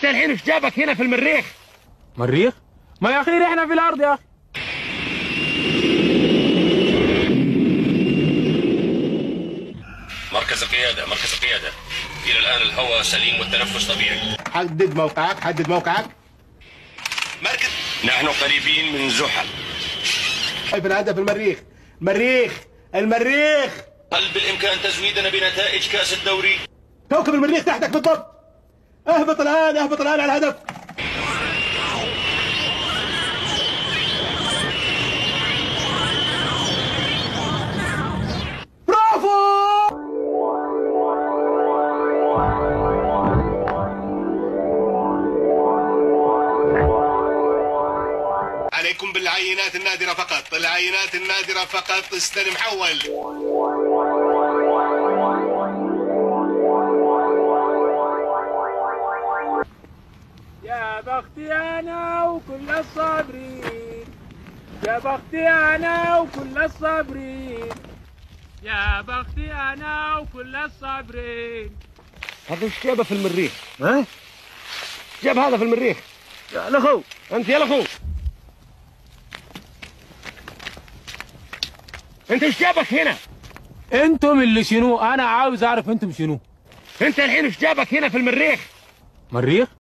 انت الحين ايش جابك هنا في المريخ؟ مريخ؟ ما يا اخي احنا في الارض يا اخي. مركز القيادة إلى الآن الهواء سليم والتنفس طبيعي. حدد موقعك. مركز، نحن قريبين من زحل. كيف الهدف؟ المريخ. هل بالإمكان تزويدنا بنتائج كأس الدوري؟ كوكب المريخ تحتك بالضبط. اهبط الآن على الهدف. برافو. عليكم بالعينات النادرة فقط. استلم حول. يا بختي انا وكل الصابرين، يا بختي انا وكل الصابرين، يا بختي انا وكل الصابرين. هذا ايش جابه في المريخ؟ ها؟ جاب هذا في المريخ؟ يا الاخو انت يا اخو، انت ايش جابك هنا؟ انتم اللي شنو؟ انا عاوز اعرف انتم شنو؟ انت الحين ايش جابك هنا في المريخ؟ مريخ؟